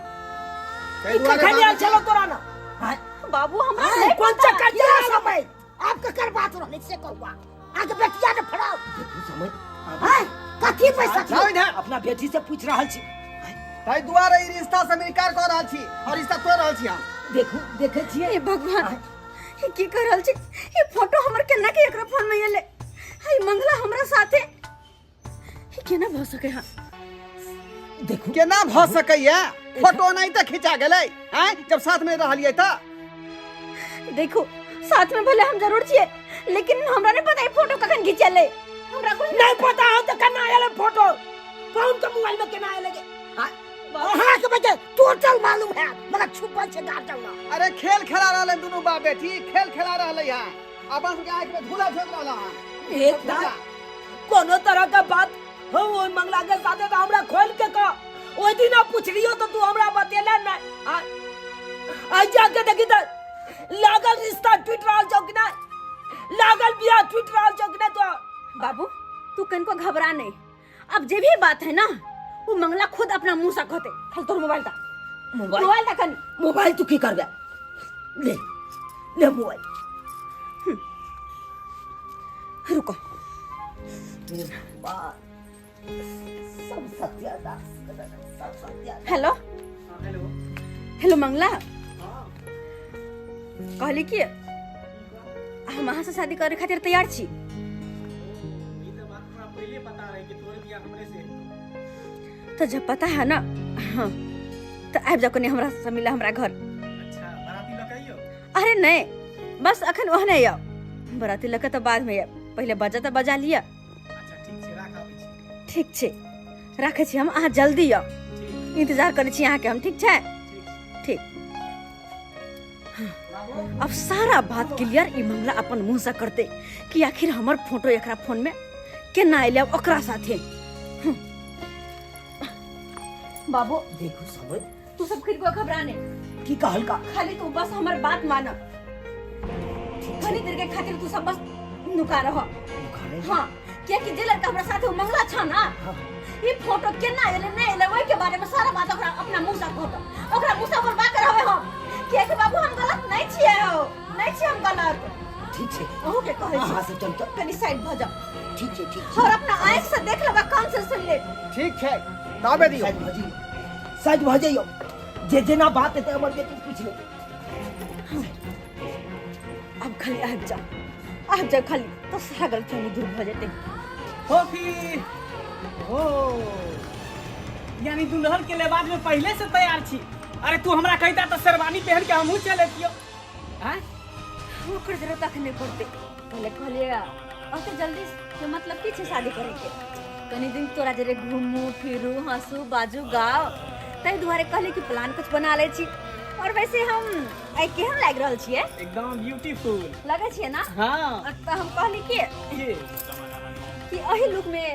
कई दुआरे कखन आयल बाबूजी- छलो तोरा ना? बाबू हमरा नहीं कौन पता। चक्कर चला समय? आपके कर बात रहले से कहवा आगे बेटिया ने फड़ाओ। समय हैं कथी पैसा जाओ इधर। अपना बेटी से पूछ रहल छी। ताहि दुआरे ई रिश्ता से हम इनकार कर रहल छी और रिश्ता तोड़ रहल छी हम। देखू देखे छियै हे भगवान ये की कर रहल छी? ये फोटो हमर केना के एकरा फोन में एले? हे मंगला हमरा साथे ये केना भ सके है? देखू केना भ सकैया? फोटो नहीं तो खिंचा गेलै हैं, जब साथ में रहलियै त। देखो साथ में भले हम जरूर छिए, लेकिन हमरा नहीं पता ये फोटो कखन खिंचले। हमरा कुछ नहीं पता हो तो केना आयल फोटो? कौन के मोबाइल में केना आयल गे? अहाँ के बेटे टोटल मालूम है मगर छुपल से गाड़ जाऊंगा। अरे खेल खेला रहले दुनू बाप बेटी, खेल खेला रहले हैं। अपन सबके आंख में धूला झोंक रहला हैं। एक दाई कोनो तरह का बात हो ओ मंगला के साथे तो हमरा खोल के कह। ओइ दिन पूछलियो तो तू हमरा बतेला ना। आ जाके देखी त लागल रिश्ता टूट रहल छौ कि नहीं? लागल बियाह टूट रहल छौ कि नहीं? तो बाबू तू कनको घबरा नहीं। अब जे भी बात है ना वो मंगला खुद अपना मुंह से कहते। खल तोर मोबाइल दा। मोबाइल दा कनी। मोबाइल तू की करबे? ले ले मोबाइल। रुको सब सत्यानाश सब सत्यानाश। हेलो हेलो हेलो मंगला कहली कि हम अहाँ से शादी करे खातिर तैयार छी। ये तो बात हमरा पहले पता रहे कि तोरे बियाह हमरे से। तो जब पता है ना हाँ तो आबि जाओ कनी हमरा से मिला हमरा घर। अच्छा बाराती लकइयो। अरे नहीं बस अखन ओहने आओ बराती लगे तो बाद में पहले बजा तो बजा लिया। अच्छा ठीक छै राख आबै छी। ठीक छै राखे छी हम अहाँ जल्दी आओ इंतजार करे छी अहाँ के हम। ठीक छै ठीक। अब सारा बात क्लियर ई मामला अपन मुंह से करते कि आखिर हमर फोटो एकरा फोन में केना एले ओकरा साथे। बाबू देखो समझ तू सब खरीद को घबराने की कहल का खाली तू बस हमर बात मान। थोड़ी देर के खातिर तू सब बस नुका रह। हाँ क्या कि जे लड़का हमरा साथे मंगला छ ना ई फोटो केना एले नै एले ओइ के बारे में सारा बात ओकरा अपना मुंह से कहत ओकरा मुंह से बोलबा के रहबे हम किया कि बाबू हम गलत नहीं छिए हो नहीं छी हम गलत। ठीक छै ओहो के कहै छी हां से चल तो कनी साइड भ जा। ठीक छै और अपना आंख से देख लेबा कान से सुन ले। ठीक छै दाबे दियो साइड भ जाइयो जे जेना बात है हमर बेटी पूछ ले। अब खाली आ जा खाली तो सारा गलती दूर भ जेते। फोफी ओ यानी दुल्हन के लेबाद में पहले से तैयार छी। अरे तू हमरा कहता तो शेरवानी पहन के हमहू चले तियो। हैं ओकर जरूरत अखन नहीं पड़ते पहले कहलिए अब तो जल्दी से मतलब पीछे शादी करे के कनी दिन तोरा जरे घूमू फिरू हंसू बाजू गाओ तै दुआरे कहले कि प्लान कुछ बना ले छी। और वैसे हम आई केहन लाग रहल छिए एकदम ब्यूटीफुल लगे छिए ना। हां तो हम कहली कि अही लुक में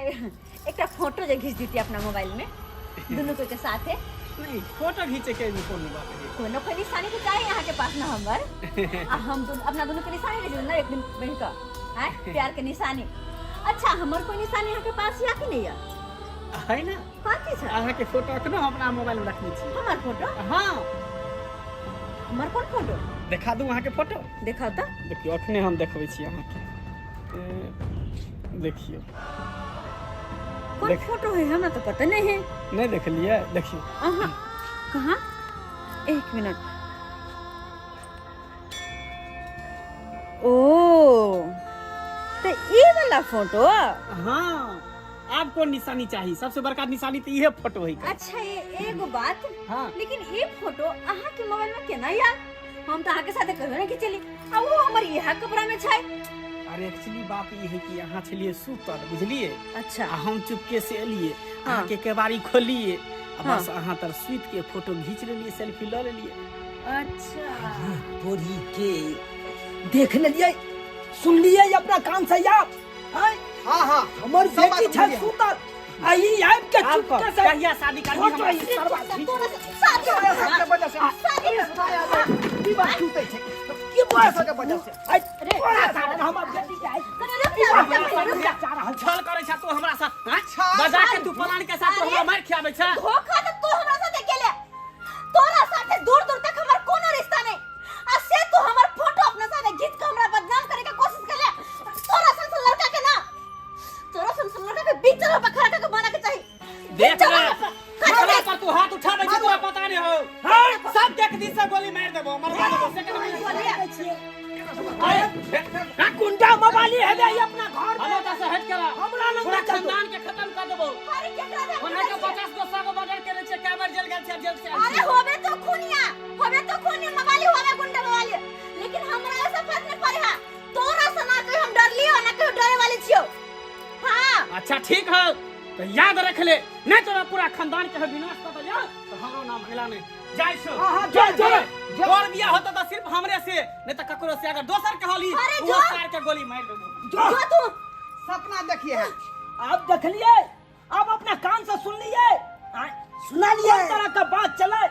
एकटा फोटो जे खींच दीती अपना मोबाइल में दोनों के साथ है। नहीं फोटो खींचे के भी कोनो बात नहीं। कोनो कोई निशानी तो चाहिए यहाँ के पास ना हमर हम अपना दोनों के निशानी ले ना एक दिन बहन का है प्यार के निशानी। अच्छा हमर कोई निशानी यहाँ के पास या कि नहीं है है ना हाँ की छै अहाँ के फोटो अखनो अपना मोबाइल में रखने छी। हमार फोटो हां हमार कौन फोटो दिखा दूं अहाँ के फोटो दिखाओ तो देखियो अखने हम देखबै छी अहाँ के देखियो कौन फोटो है हमरा तो पता नहीं है। नहीं देख लिया देखियो अहाँ कहाँ एक मिनट ओ तो ये वाला फोटो। हाँ आपको निशानी चाहिए सबसे बड़का निशानी तो ये फोटो है का। अच्छा ये एगो बात हाँ लेकिन ये फोटो अहाँ के मोबाइल में केना यार हम तो अहाँ के साथे कहियो नहीं खिचली आ वो हमर यह कपड़ा में छै। अरे एक्चुअली बात ये है कि यहाँ चलिए सुतल बुझलिए अच्छा आ हम चुपके से एलिए हाँ। अहाँ के केवाड़ी खोलिए हाँ। बस अहाँ तर सुत के फोटो खींच लेलिए सेल्फी ले लेलिए। अच्छा तोरी के देख लेलिए सुन लिए अपना कान से यार हाँ हाँ हमर सब बेटी बात छ बुझिए। सुतल आई आब के चुपके से कहिया शादी करनी फोटो हमरा ई करवा दी। तोरे सबके वजह से की बात छूटे छै की तोरे बात सबके वजह से आई तोरा साथ हमर बेटी के छल करे छ तू हमरा साथ हैं? छल? बजा के तू पलान के साथ तू हमरा मार खियाबे छ। धोखा तो तू हमरा साथे केले तोरा साथे दूर दूर तक हमर कोनो रिश्ता नहीं आ से तू हमर फोटो अपना साथे खींच के हमरा बदनाम करे के कोशिश केले। तोरा सन लड़का के ना तोरा सन लड़का के बीच में खड़ा करके माना के चाहिए। देख ले हमरा पर तू हाथ उठा दे तोरा पता नहीं हो। हां सब देख दी से गोली मार देबो मरवा देबो सेकंड में आ गुंडा मवाली है बे अपना घर हम तो से हट करा हमरा लग पूरा में चल खानदान के खत्म कर देबो। अरे केकरा दे ओना के 50 200 को मर्डर करे छै क्या बार जेल गेल छै जेल से अरे होबे तो खूनी मवाली होबे गुंडा मवाली लेकिन हमरा ऐसा फर्क नहीं पड़े है तोरा से ना कोई हम डर लियो ना कोई डरे वाली छियो। हां अच्छा ठीक है तो याद रख ले नहीं तोरा पूरा खानदान के विनाश कर दिया तो हमरो नाम भगला नहीं जाय छो। हाँ, जा। और बियाह होता तो सिर्फ हमरे से नहीं तो ककरो से अगर दोसर के होली अरे वो जो। सार के गोली मार देबो। जो तू सपना देखिए है आप देख लिए अब अपना कान से सुन लिए सुना लिए तरह का बात चले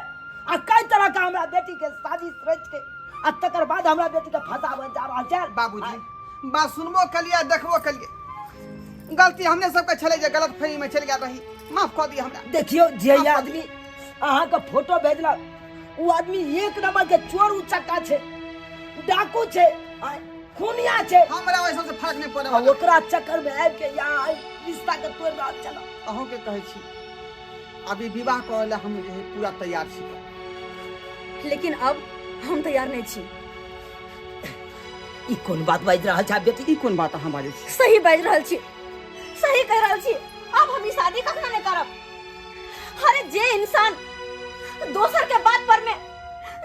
आ कई तरह का हमरा बेटी के शादी रच के आ तकर बाद हमरा बेटी के फसावे जा रहल छै। बाबूजी बात सुनबो कलिए देखबो कलिए गलती हमने सबके छले जे गलत फहमी में चल गया रही माफ कर दिए हमरा। देखियो जे ये आदमी अहाँ के फोटो भेजलक वो आदमी एक नंबर के चोर उचक्का छै डाकू छै खूनिया छे हमरा वैसे से फर्क नहीं पड़े आ वाला ओकरा चक्कर में आबि के यहाँ रिश्ता के तोड़ रहल चला अहों के कहै छी अभी विवाह करे ला हम जे है पूरा तैयार छी लेकिन अब हम तैयार नहीं छी। ई कोन बात बाजि रहल छा बेटी ई कोन बात अहाँ बाजै छी सही बाज रहल छी, सही कह रहल छी। अब हम ई शादी कखनो नहीं करब। अरे जे इंसान दोसर के बात पर में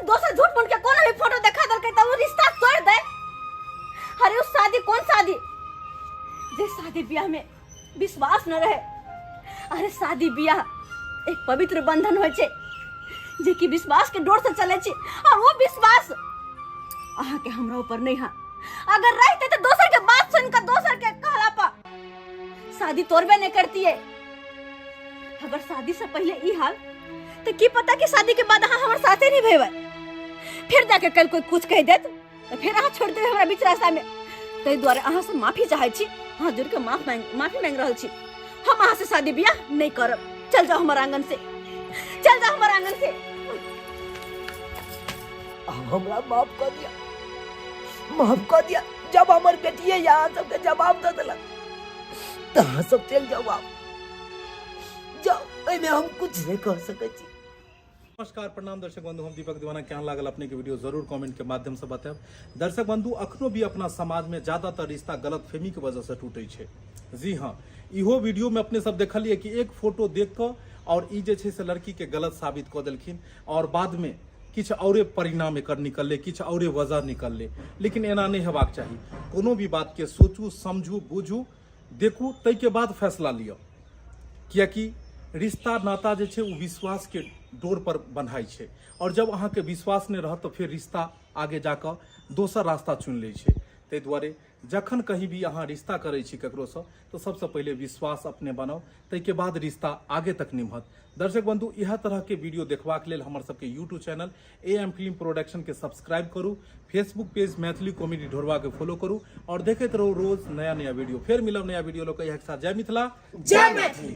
दोसर झूठ मूठ के कोनो भी फोटो दिखा देलकै त वो रिश्ता तोड़ दे। अरे उस शादी कौन शादी जे शादी ब्याह में विश्वास न रहे। अरे शादी ब्याह एक पवित्र बंधन होय छै जे कि विश्वास के डोर से चले छै और वो विश्वास अहाँ के हमरा ऊपर नहीं है। अगर रहते तो दोसर के बात सुनकर दोसर के कहला पर शादी तोड़बे नहीं करती है। अगर शादी से पहले ई हाल तो की पता कि शादी के बाद अहाँ हमारे साथे नहीं भेबै। फिर जाके कल कोई कुछ कह देत तो फिर अहाँ छोड़ देबै हमरा बीच रास्ता में। तै द्वारे अहाँ से माफी चाहै छी, हाथ जोड़ के माफी मांग रहल छी। हम अहाँ से शादी ब्याह नहीं करब। चल जाओ हमारे आंगन से, चल जाओ हमारे आंगन से। हमरा माफ कर दिया, माफ कर दिया। जब हमार बेटिए यहाँ सबके जवाब दे दिलक तो अहाँ सब चल जाओ। आप जाओ, एमे हम कुछ नहीं कह सकै छी। नमस्कार प्रणाम दर्शक बंधु, हम दीपक दीवाना केहन लागल अपने के वीडियो जरूर कमेंट के माध्यम से बताएब। दर्शक बंधु, अखनो भी अपना समाज में ज्यादातर रिश्ता गलतफहमी के वजह से टूटे छे। जी हाँ, इहो वीडियो में अपने सब देखलिए कि एक फोटो देख कर और ई जे छे से लड़की के गलत साबित कर देलखिन और बाद में किछ औरे परिणाम एकर निकलले, किछ औरे वजह निकलले। लेकिन एना नहीं हेबाक चाही। कोनो भी बात के सोचू, समझू, बुझू, देखू, तै के बाद फैसला लियो। कियाकि रिश्ता नाता जे छे वो विश्वास के डोर पर बंधाई छे और जब अहाँ के विश्वास नहीं रहत तो फिर रिश्ता आगे जाकर दोसर रास्ता चुन ले छे। तै द्वारे जखन कहीं भी अहाँ रिश्ता करे छी ककरो से तो सबसे पहले विश्वास अपने बनाओ, तै के बाद रिश्ता आगे तक निभत। दर्शक बंधु, यह तरह के वीडियो देखबाक लेल हमर सबके YouTube channel AM film production के सब्सक्राइब करू, फेसबुक पेज मैथिली कॉमेडी ढोरवा के फॉलो करू और देखते रहो रोज नया नया वीडियो। फिर मिलब नया वीडियो लोग के साथ। जय मिथिला, जय मैथिली।